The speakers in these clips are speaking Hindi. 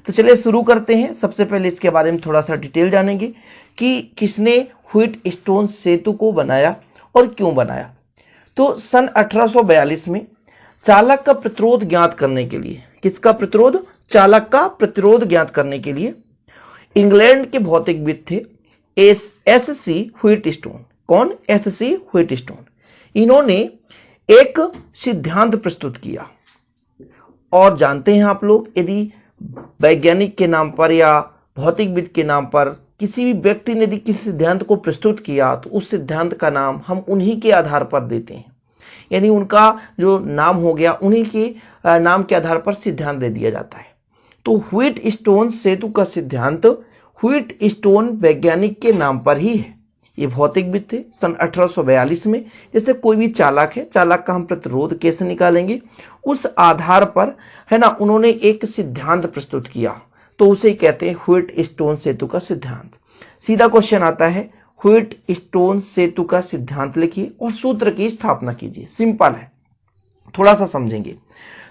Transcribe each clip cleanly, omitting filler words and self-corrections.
तो चलिए शुरू करते हैं। सबसे पहले इसके बारे में थोड़ा सा डिटेल जानेंगे कि किसने व्हीटस्टोन सेतु को बनाया और क्यों बनाया। तो सन 1842 में चालक का प्रतिरोध ज्ञात करने के लिए, किसका प्रतिरोध? चालक का प्रतिरोध ज्ञात करने के लिए इंग्लैंड के भौतिकविद थे एस.सी. व्हीटस्टोन। कौन? एस.सी. व्हीटस्टोन। इन्होंने एक सिद्धांत प्रस्तुत किया। और जानते हैं आप लोग, यदि वैज्ञानिक के नाम पर या भौतिकविद के नाम पर किसी भी व्यक्ति ने यदि किसी सिद्धांत को प्रस्तुत किया तो उस सिद्धांत का नाम हम उन्हीं के आधार पर देते हैं, यानी उनका जो नाम हो गया उन्हीं के नाम के आधार पर सिद्धांत दे दिया जाता है। तो व्हीटस्टोन सेतु का सिद्धांत व्हीटस्टोन वैज्ञानिक के नाम पर ही है। ये भौतिकविद थे सन 1842 में। जैसे कोई भी चालक है, चालक का हम प्रतिरोध कैसे निकालेंगे, उस आधार पर है ना, उन्होंने एक सिद्धांत प्रस्तुत किया, तो उसे कहते हैं व्हीटस्टोन सेतु का सिद्धांत। सीधा क्वेश्चन आता है, व्हीटस्टोन सेतु का सिद्धांत लिखिए और सूत्र की स्थापना कीजिए। सिंपल है, थोड़ा सा समझेंगे।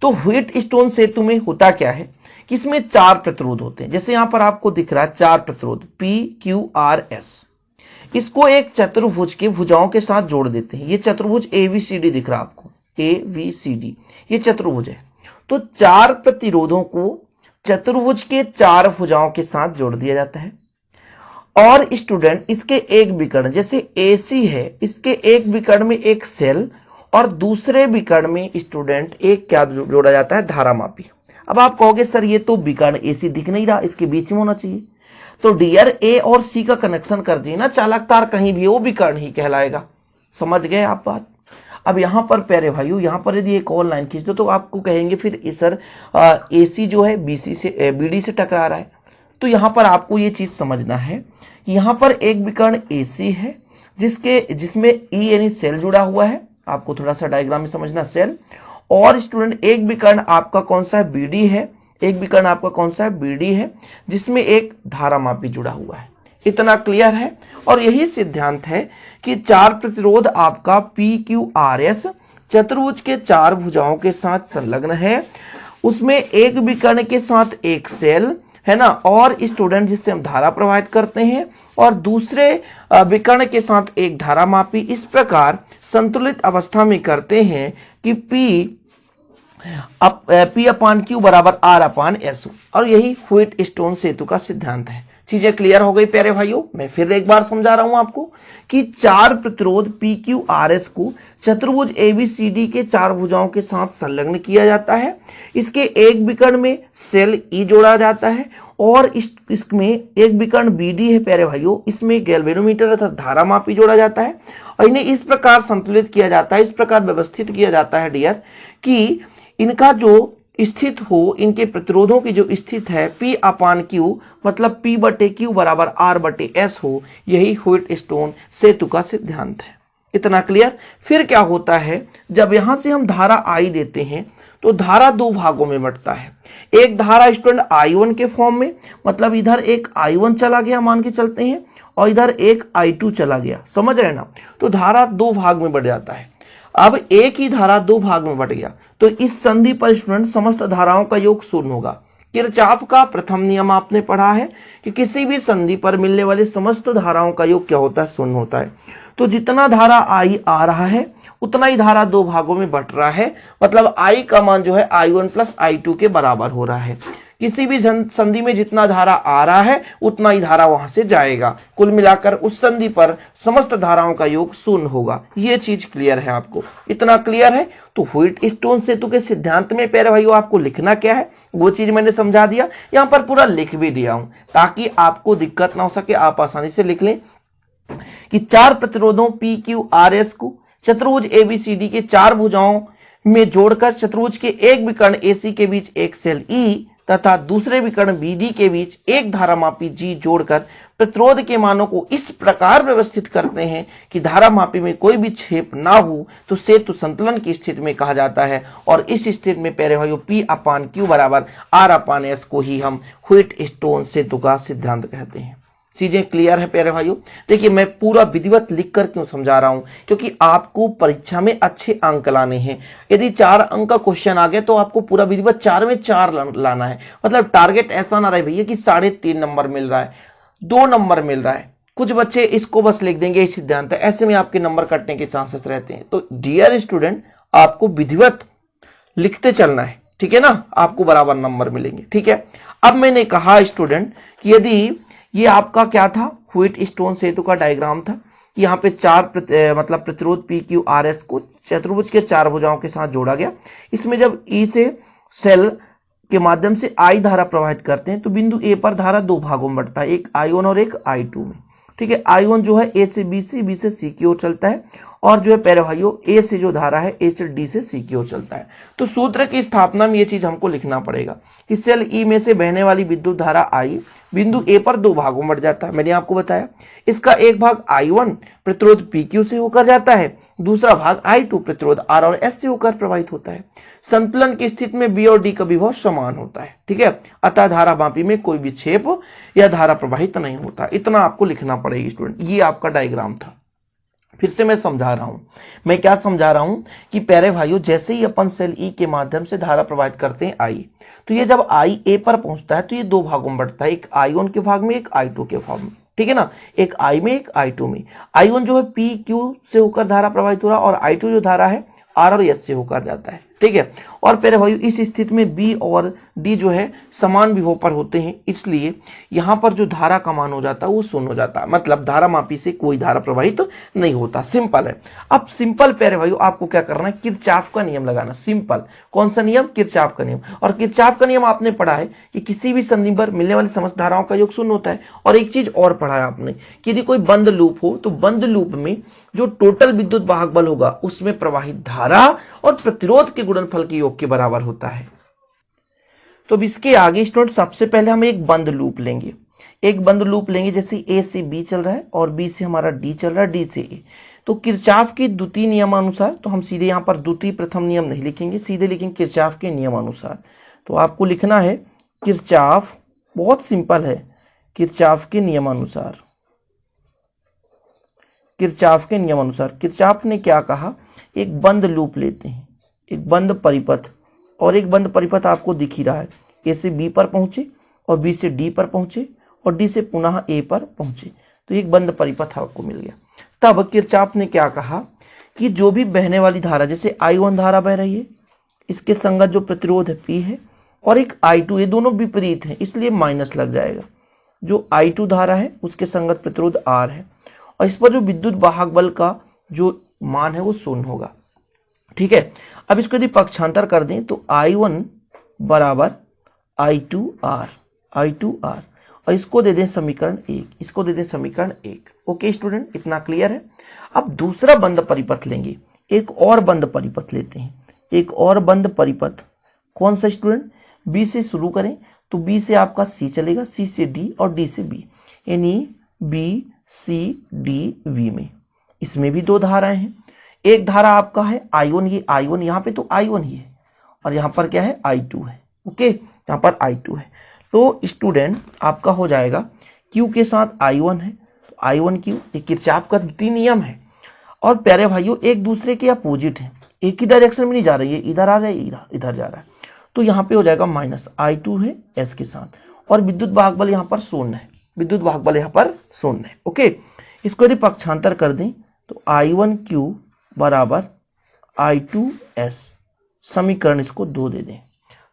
तो व्हीटस्टोन सेतु में होता क्या है कि इसमें 4 प्रतिरोध होते हैं। जैसे यहां पर आपको दिख रहा है 4 प्रतिरोध PQRS। इसको एक चतुर्भुज के भुजाओं के साथ जोड़ देते हैं। ये चतुर्भुज ABCD दिख रहा है आपको, ABCD, ये चतुर्भुज है। तो 4 प्रतिरोधों को चतुर्भुज के 4 भुजाओं के साथ जोड़ दिया जाता है। और स्टूडेंट, इसके एक विकर्ण, जैसे AC है, इसके एक विकर्ण में एक सेल और दूसरे विकर्ण में स्टूडेंट एक क्या जोड़ा जाता है? धारामापी। अब आप कहोगे सर ये तो विकर्ण AC दिख नहीं रहा, इसके बीच में होना चाहिए। तो डियर A और C का कनेक्शन कर दिए ना, चालक तार कहीं भी वो विकर्ण ही कहलाएगा। समझ गए आप बात? अब यहां पर प्यारे भाइयों, यहां पर यदि एक और लाइन खींच दो तो आपको कहेंगे फिर सर AC जो है BD से टकरा रहा है। तो यहां पर आपको ये चीज समझना है कि यहां पर एक विकर्ण AC है जिसमें E यानी सेल जुड़ा हुआ है। आपको थोड़ा सा डायग्राम में समझना, सेल। और स्टूडेंट एक विकर्ण आपका कौन सा है? BD है। एक विकर्ण आपका कौन सा है? BD है, जिसमें एक धारामापी जुड़ा हुआ है। इतना क्लियर है। और यही सिद्धांत है कि 4 प्रतिरोध आपका PQRS चतुर्भुज के 4 भुजाओं के साथ संलग्न है। उसमें एक विकर्ण के साथ एक सेल है ना, और स्टूडेंट जिससे हम धारा प्रवाहित करते हैं, और दूसरे विकर्ण के साथ एक धारामापी। इस प्रकार संतुलित अवस्था में करते हैं कि P/Q बराबर R/S। और यही व्हीटस्टोन सेतु का सिद्धांत है। चीजें क्लियर हो गई प्यारे भाइयों? मैं फिर एक बार समझा रहा हूं आपको कि 4 प्रतिरोध PQRS को चतुर्भुज ABCD के 4 भुजाओं के साथ संलग्न किया जाता है। इसके एक विकर्ण में सेल E जोड़ा जाता है और इसमें एक विकर्ण BD है प्यारे भाइयों, इसमें गैल्वेनोमीटर अर्थात धारामापी जोड़ा जाता है। और इन्हें इस प्रकार संतुलित किया जाता है, इस प्रकार व्यवस्थित किया जाता है डियर, कि इनका जो स्थित हो, इनके प्रतिरोधों की जो स्थित है P/Q मतलब P/Q बराबर R/S हो। यही व्हीटस्टोन सेतु का सिद्धांत है। इतना क्लियर? फिर क्या होता है, जब यहां से हम धारा I देते हैं तो धारा 2 भागों में बंटता है। एक धारा स्टूडेंट I1 के फॉर्म में, मतलब इधर एक I1 चला गया मान के चलते हैं, और इधर एक I2 चला गया। समझ रहे ना? तो धारा 2 भाग में बढ़ जाता है। अब एक ही धारा 2 भाग में बढ़ गया तो इस संधि पर स्टूडेंट समस्त धाराओं का योग 0 होगा। किरचॉफ का प्रथम नियम आपने पढ़ा है कि किसी भी संधि पर मिलने वाले समस्त धाराओं का योग क्या होता है? 0 होता है। तो जितना धारा I आ रहा है उतना ही धारा 2 भागों में बंट रहा है, मतलब I का मान जो है I1 प्लस I2 के बराबर हो रहा है। किसी भी संधि में जितना धारा आ रहा है उतना ही धारा वहां से जाएगा। कुल मिलाकर उस संधि पर समस्त धाराओं का योग 0 होगा। ये चीज क्लियर है आपको? इतना क्लियर है? तो व्हीटस्टोन सेतु के सिद्धांत में प्यारे भाइयों आपको लिखना क्या है वो चीज मैंने समझा दिया। यहां पर पूरा लिख भी दिया हूं ताकि आपको दिक्कत ना हो सके, आप आसानी से लिख लें कि 4 प्रतिरोधों PQRS को चतुर्भुज ABCD के 4 भुजाओं में जोड़कर चतुर्भुज के एक विकर्ण AC के बीच एक सेल E तथा दूसरे विकर्ण BD के बीच एक धारामापी G जोड़कर प्रतिरोध के मानों को इस प्रकार व्यवस्थित करते हैं कि धारामापी में कोई भी छेद ना हो, तो सेतु संतुलन की स्थिति में कहा जाता है। और इस स्थिति में प्यारे भाइयों P/Q बराबर R/S को ही हम व्हीटस्टोन सेतु का सिद्धांत कहते हैं। चीजें क्लियर है प्यारे भाइयों? देखिए मैं पूरा विधिवत लिख कर क्यों समझा रहा हूं, क्योंकि आपको परीक्षा में अच्छे अंक लाने हैं। यदि 4 अंक का क्वेश्चन आ गया तो आपको पूरा विधिवत 4 में 4 लाना है। मतलब टारगेट ऐसा ना रहे भैया कि 3.5 नंबर मिल रहा है, 2 नंबर मिल रहा है। कुछ बच्चे इसको बस लिख देंगे इस सिद्धांत, ऐसे में आपके नंबर कटने के चांसेस रहते हैं। तो डियर स्टूडेंट, आपको विधिवत लिखते चलना है, ठीक है ना, आपको बराबर नंबर मिलेंगे। ठीक है, अब मैंने कहा स्टूडेंट कि यदि ये आपका क्या था, व्हीट स्टोन सेतु का डायग्राम था कि यहाँ पे मतलब प्रतिरोध पी क्यू आर एस को चतुर्भुज के 4 भुजाओं के साथ जोड़ा गया। इसमें जब ई से सेल के माध्यम से आई धारा प्रवाहित करते हैं तो बिंदु ए पर धारा 2 भागों में बढ़ता है, एक I1 और एक I2 में। ठीक है, I1 जो है ए से बी से सी की ओर चलता है, और जो है प्यारे भाइयों ए से जो धारा है ए से डी से सी की ओर चलता है। तो सूत्र की स्थापना में ये चीज हमको लिखना पड़ेगा कि सेल ई में से बहने वाली विद्युत धारा आई बिंदु ए पर 2 भागों में बढ़ जाता है। मैंने आपको बताया इसका एक भाग I1 प्रतिरोध PQ से होकर जाता है, दूसरा भाग I2 प्रतिरोध R और S से होकर प्रवाहित होता है। संतुलन की स्थिति में बी और डी का विभव समान होता है। ठीक है, अतः धारा मापी में कोई विक्षेप या धारा प्रवाहित नहीं होता। इतना आपको लिखना पड़ेगा स्टूडेंट। ये आपका डायग्राम था। फिर से मैं समझा रहा हूं, मैं क्या समझा रहा हूं कि प्यारे भाइयों, जैसे ही अपन सेल ई के माध्यम से धारा प्रवाहित करते हैं आई, तो ये जब आई ए पर पहुंचता है तो ये 2 भागों में बढ़ता है, एक I1 के भाग में एक I2 के भाग में। ठीक है ना, एक I में एक I2 में। I1 जो है पी क्यू से होकर धारा प्रवाहित हो रहा है और I2 जो धारा है आर और एस से होकर जाता है। ठीक है, और प्यारे भाइयों इस स्थिति में बी और डी जो है समान विभव पर होते हैं, इसलिए यहां पर जो धारा का मान हो जाता है वो 0 हो जाता है। मतलब धारा मापी से कोई धारा प्रवाहित नहीं होता। सिंपल है। अब सिंपल प्यारे भाइयों आपको क्या करना है, किरचॉफ का नियम लगाना। सिंपल, कौन सा नियम? किरचॉफ का नियम। और किरचॉफ का नियम आपने पढ़ा है कि किसी भी संधि पर मिलने वाली समस्त धाराओं का योग 0 होता है। और एक चीज और पढ़ा है आपने कि यदि कोई बंद लूप हो तो बंद लूप में जो टोटल विद्युत वाहक बल होगा उसमें प्रवाहित धारा और प्रतिरोध के गुणनफल के योग के बराबर होता है। तो अब इसके आगे स्टूडेंट सबसे पहले हम एक बंद लूप लेंगे। एक बंद लूप लेंगे, जैसे ए से बी चल रहा है और बी से हमारा डी चल रहा है, डी से ए। तो किरचॉफ के द्वितीय नियमानुसार, तो हम सीधे यहां पर द्वितीय प्रथम नियम नहीं लिखेंगे, सीधे लिखेंगे किरचॉफ के नियमानुसार। तो आपको लिखना है किरचॉफ, बहुत सिंपल है, किरचॉफ के नियमानुसार। किरचॉफ के नियमानुसार किरचॉफ ने क्या कहा, एक बंद लूप लेते हैं, एक बंद परिपथ, और एक बंद परिपथ आपको दिख ही रहा है, ए से बी पर पहुंचे और बी से डी पर पहुंचे और डी से पुनः ए पर पहुंचे, तो एक बंद परिपथ आपको मिल गया। तब किरचॉफ ने क्या कहा कि जो भी बहने वाली धारा, जैसे I1 धारा बह रही है, इसके संगत जो प्रतिरोध है P है, और एक I2, ये दोनों विपरीत है इसलिए माइनस लग जाएगा। जो I2 धारा है उसके संगत प्रतिरोध R है, और इस पर जो विद्युत वाहक बल का जो मान है वो 0 होगा। ठीक है, अब इसको यदि पक्षांतर कर दें तो I1 बराबर I2R, I2R, और इसको दे दें समीकरण 1, इसको दे दें समीकरण 1। ओके स्टूडेंट, इतना क्लियर है। अब दूसरा बंद परिपथ लेंगे, एक और बंद परिपथ लेते हैं, एक और बंद परिपथ। कौन सा स्टूडेंट? बी से शुरू करें तो बी से आपका सी चलेगा, सी से डी और डी से बी, यानी बी सी डी वी में। इसमें भी 2 धाराएं हैं। एक धारा आपका है I1, ये I1 यहाँ पे तो I1 ही है, और यहाँ पर क्या है I2 है। ओके, यहाँ पर I2 है। तो स्टूडेंट आपका हो जाएगा Q के साथ I1 है, तो I1 Q, ये किरचॉफ का द्वितीय नियम है। और प्यारे भाइयों एक दूसरे के अपोजिट है, एक ही डायरेक्शन में नहीं जा रही है, इधर आ रहा है इधर जा रहा है, तो यहाँ पे हो जाएगा माइनस I2 है S के साथ, और विद्युत वाहक बल यहाँ पर 0 है, विद्युत वाहक बल यहाँ पर 0 है। ओके, इसको यदि पक्षांतर कर दें तो I1 Q बराबर I2 S, समीकरण इसको 2 दे दें,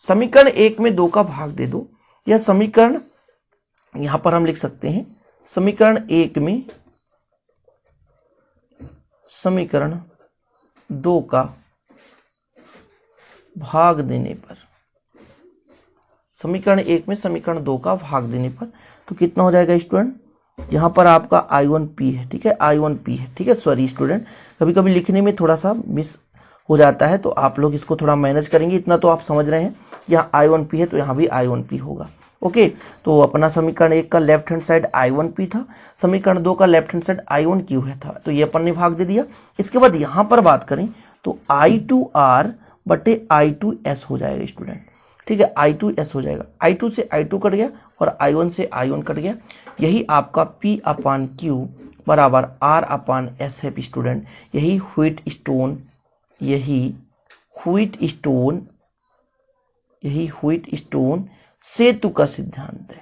समीकरण 1 में 2 का भाग दे दो, या समीकरण यहां पर हम लिख सकते हैं समीकरण 1 में समीकरण 2 का भाग देने पर, समीकरण 1 में समीकरण 2 का भाग देने पर तो कितना हो जाएगा स्टूडेंट? यहां पर आपका I1P है, ठीक है, I1P है। ठीक है, सॉरी स्टूडेंट, कभी कभी लिखने में थोड़ा सा मिस हो जाता है, तो आप लोग इसको थोड़ा मैनेज करेंगे। इतना तो आप समझ रहे हैं, यहाँ I1P है तो यहाँ भी I1P होगा। ओके, तो अपना समीकरण 1 का लेफ्ट हैंड साइड I1P था, समीकरण 2 का लेफ्ट हैंड साइड I1Q है था, तो ये अपन ने भाग दे दिया। इसके बाद यहां पर बात करें तो I2R बटे I2S हो जाएगा स्टूडेंट। ठीक है, I2S हो जाएगा, I2 से I2 कट गया और I1 से I1 कट गया। यही आपका P/Q बराबर R/S है स्टूडेंट। यही व्हीट स्टोन सेतु का सिद्धांत है,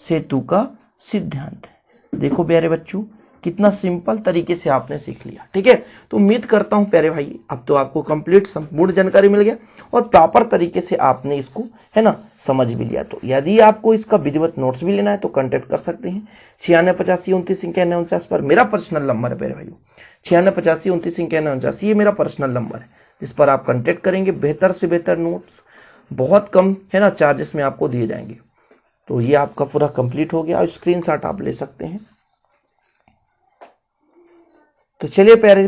सेतु का सिद्धांत है। देखो प्यारे बच्चों, कितना सिंपल तरीके से आपने सीख लिया। ठीक है, तो उम्मीद करता हूं प्यारे भाई अब तो आपको कंप्लीट संपूर्ण जानकारी मिल गया और प्रॉपर तरीके से आपने इसको है ना समझ भी लिया। तो यदि आपको इसका विधिवत नोट्स भी लेना है तो कांटेक्ट कर सकते हैं 968529 पर। मेरा पर्सनल नंबर है प्यारे भाई, 968529 ये मेरा पर्सनल नंबर है, जिस पर आप कांटेक्ट करेंगे बेहतर से बेहतर नोट्स बहुत कम है ना चार्जेस में आपको दिए जाएंगे। तो ये आपका पूरा कंप्लीट हो गया और स्क्रीनशॉट आप ले सकते हैं। तो चलिए प्यारे,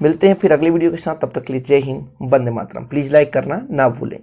मिलते हैं फिर अगली वीडियो के साथ, तब तक के लिए जय हिंद, वंदे मातरम। प्लीज लाइक करना ना भूलें।